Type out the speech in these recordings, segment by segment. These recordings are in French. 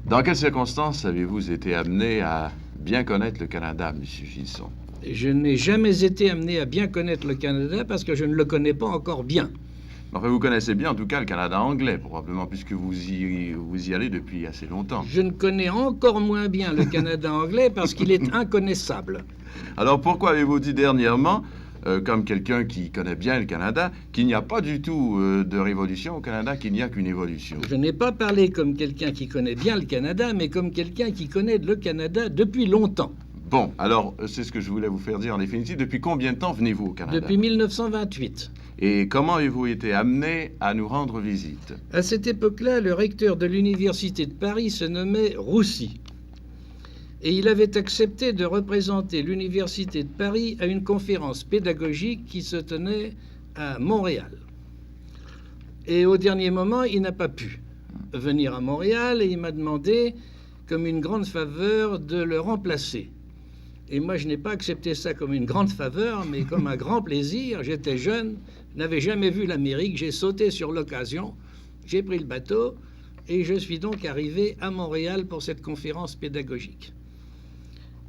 Dans quelles circonstances avez-vous été amené à bien connaître le Canada, M. Gilson? Je n'ai jamais été amené à bien connaître le Canada parce que je ne le connais pas encore bien. Enfin, vous connaissez bien, en tout cas, le Canada anglais, probablement, puisque vous y allez depuis assez longtemps. Je ne connais encore moins bien le Canada anglais parce qu'il est inconnaissable. Alors, pourquoi avez-vous dit dernièrement, comme quelqu'un qui connaît bien le Canada, qu'il n'y a pas du tout de révolution au Canada, qu'il n'y a qu'une évolution? Je n'ai pas parlé comme quelqu'un qui connaît bien le Canada, mais comme quelqu'un qui connaît le Canada depuis longtemps. Bon, alors, c'est ce que je voulais vous faire dire en définitive. Depuis combien de temps venez-vous au Canada? Depuis 1928. Et comment avez-vous été amené à nous rendre visite? À cette époque-là, le recteur de l'Université de Paris se nommait Roussy. Et il avait accepté de représenter l'Université de Paris à une conférence pédagogique qui se tenait à Montréal. Et au dernier moment, il n'a pas pu venir à Montréal et il m'a demandé, comme une grande faveur, de le remplacer. Et moi, je n'ai pas accepté ça comme une grande faveur, mais comme un grand plaisir. J'étais jeune, n'avais jamais vu l'Amérique, j'ai sauté sur l'occasion, j'ai pris le bateau et je suis donc arrivé à Montréal pour cette conférence pédagogique.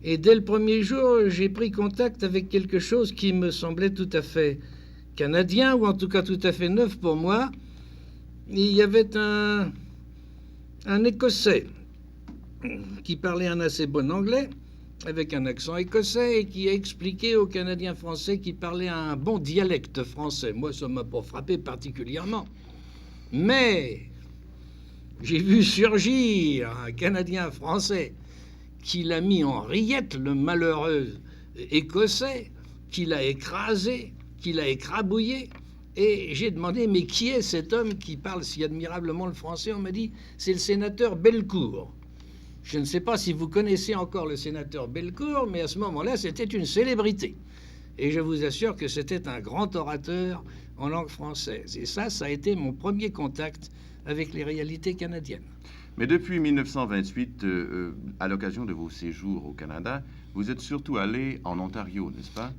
Et dès le premier jour, j'ai pris contact avec quelque chose qui me semblait tout à fait canadien, ou en tout cas tout à fait neuf pour moi. Il y avait un Écossais qui parlait un assez bon anglais, avec un accent écossais, et qui a expliqué aux Canadiens français qui parlaient un bon dialecte français. Moi, ça ne m'a pas frappé particulièrement. Mais j'ai vu surgir un Canadien français qui l'a mis en rillette, le malheureux Écossais, qui l'a écrasé, qui l'a écrabouillé. Et j'ai demandé, mais qui est cet homme qui parle si admirablement le français? On m'a dit, c'est le sénateur Bellecour. Je ne sais pas si vous connaissez encore le sénateur Bellecour, mais à ce moment-là, c'était une célébrité. Et je vous assure que c'était un grand orateur en langue française. Et ça a été mon premier contact avec les réalités canadiennes. Mais depuis 1928, à l'occasion de vos séjours au Canada, vous êtes surtout allé en Ontario, n'est-ce pas?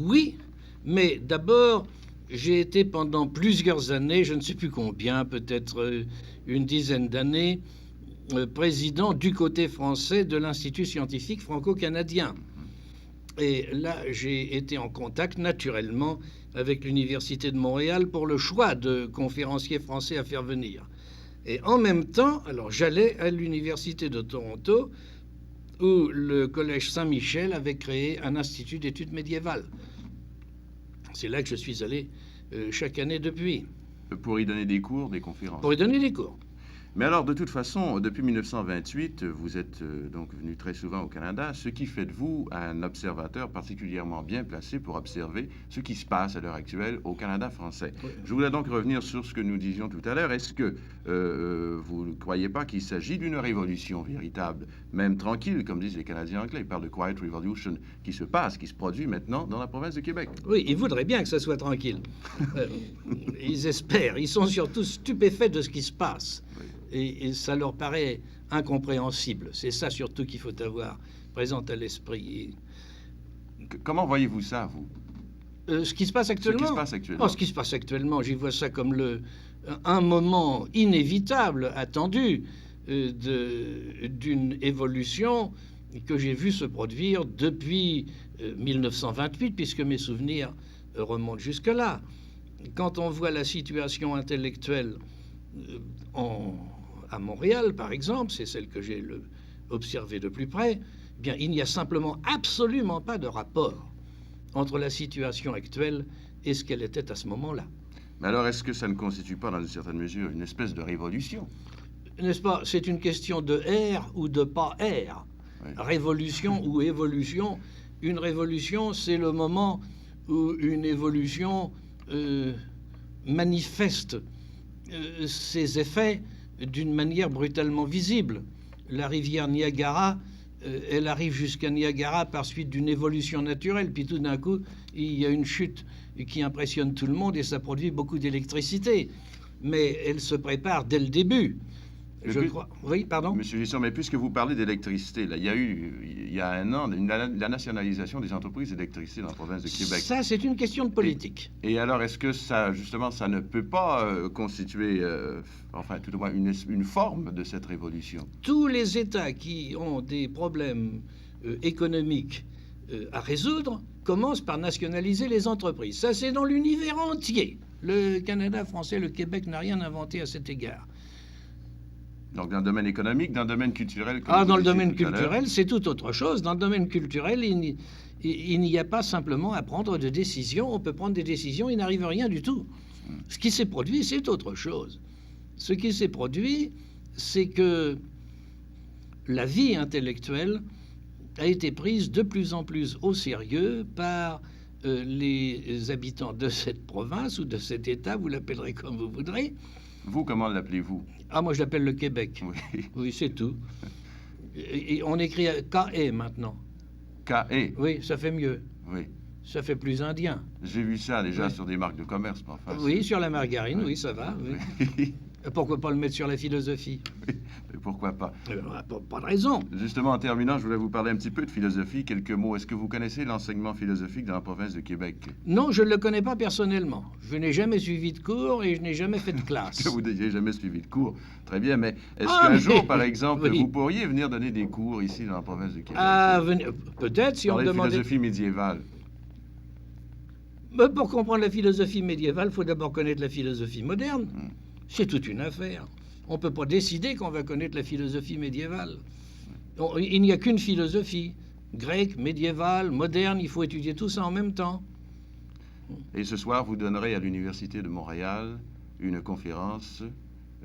Oui, mais d'abord, j'ai été pendant plusieurs années, je ne sais plus combien, peut-être une dizaine d'années, président du côté français de l'Institut scientifique franco-canadien. Et là, j'ai été en contact naturellement avec l'Université de Montréal pour le choix de conférenciers français à faire venir. Et en même temps, alors j'allais à l'Université de Toronto où le Collège Saint-Michel avait créé un institut d'études médiévales. C'est là que je suis allé chaque année depuis. Pour y donner des cours, des conférences? Pour y donner des cours. Mais alors, de toute façon, depuis 1928, vous êtes donc venu très souvent au Canada, ce qui fait de vous un observateur particulièrement bien placé pour observer ce qui se passe à l'heure actuelle au Canada français. Oui. Je voulais donc revenir sur ce que nous disions tout à l'heure. Est-ce que vous ne croyez pas qu'il s'agit d'une révolution véritable, même tranquille, comme disent les Canadiens anglais? Ils parlent de Quiet Revolution qui se passe, qui se produit maintenant dans la province de Québec. Oui, ils voudraient bien que ça soit tranquille. Ils espèrent. Ils sont surtout stupéfaits de ce qui se passe. Oui. Et ça leur paraît incompréhensible. C'est ça surtout qu'il faut avoir présent à l'esprit. Comment voyez-vous ça, vous? Ce qui se passe actuellement? Ce qui se passe actuellement. Oh, ce qui se passe actuellement, j'y vois ça comme un moment inévitable, attendu, d'une évolution que j'ai vu se produire depuis 1928, puisque mes souvenirs remontent jusque-là. Quand on voit la situation intellectuelle à Montréal, par exemple, c'est celle que j'ai observée de plus près, eh bien, il n'y a simplement absolument pas de rapport entre la situation actuelle et ce qu'elle était à ce moment-là. Mais alors, est-ce que ça ne constitue pas, dans une certaine mesure, une espèce de révolution? N'est-ce pas? C'est une question de R ou de pas R. Oui. Révolution ou évolution. Une révolution, c'est le moment où une évolution manifeste ses effets d'une manière brutalement visible. La rivière Niagara, elle arrive jusqu'à Niagara par suite d'une évolution naturelle, puis tout d'un coup, il y a une chute qui impressionne tout le monde et ça produit beaucoup d'électricité. Mais elle se prépare dès le début. Je crois. Oui, pardon. Monsieur Gisson, mais puisque vous parlez d'électricité, là, il y a un an, la nationalisation des entreprises d'électricité dans la province de Québec. Ça, c'est une question de politique. Et alors, est-ce que ça, justement, ça ne peut pas constituer, enfin, tout au moins, une forme de cette révolution? Tous les États qui ont des problèmes économiques à résoudre commencent par nationaliser les entreprises. Ça, c'est dans l'univers entier. Le Canada français, le Québec n'a rien inventé à cet égard. Donc, dans le domaine économique, dans le domaine culturel... Dans le domaine culturel, c'est tout autre chose. Dans le domaine culturel, il n'y a pas simplement à prendre de décisions. On peut prendre des décisions, il n'arrive rien du tout. Ce qui s'est produit, c'est autre chose. Ce qui s'est produit, c'est que la vie intellectuelle a été prise de plus en plus au sérieux par les habitants de cette province ou de cet État, vous l'appellerez comme vous voudrez. Vous, comment l'appelez-vous? Ah, moi, je l'appelle le Québec. Oui, oui, c'est tout. Et on écrit K-E maintenant. K-E? Oui, ça fait mieux. Oui. Ça fait plus indien. J'ai vu ça déjà Oui. Sur des marques de commerce, mais enfin... Oui, sur la margarine, oui, ça va. Oui. Oui. Pourquoi pas le mettre sur la philosophie? Oui, mais pourquoi pas? Pas de raison. Justement, en terminant, je voulais vous parler un petit peu de philosophie, quelques mots. Est-ce que vous connaissez l'enseignement philosophique dans la province de Québec? Non, je ne le connais pas personnellement. Je n'ai jamais suivi de cours et je n'ai jamais fait de classe. Que vous n'ayez jamais suivi de cours. Très bien, mais est-ce Ah, qu'un mais- jour, par exemple, Oui. vous pourriez venir donner des cours ici dans la province de Québec? Peut-être si on Parler me de demandait... philosophie médiévale. Mais pour comprendre la philosophie médiévale, il faut d'abord connaître la philosophie moderne. Hmm. C'est toute une affaire. On ne peut pas décider qu'on va connaître la philosophie médiévale. Il n'y a qu'une philosophie. Grecque, médiévale, moderne, il faut étudier tout ça en même temps. Et ce soir, vous donnerez à l'Université de Montréal une conférence,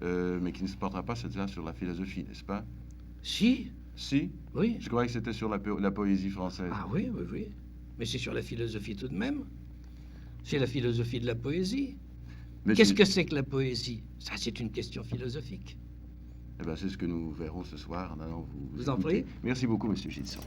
mais qui ne se portera pas celle-là sur la philosophie, n'est-ce pas? Si, Si? oui. Je croyais que c'était sur la poésie française. Ah oui, oui, oui. Mais c'est sur la philosophie tout de même. C'est la philosophie de la poésie. Mais Qu'est-ce que c'est que la poésie? Ça, c'est une question philosophique. Eh ben, c'est ce que nous verrons ce soir en allant vous Vous en écouter. prie. Merci beaucoup, Monsieur Gilson.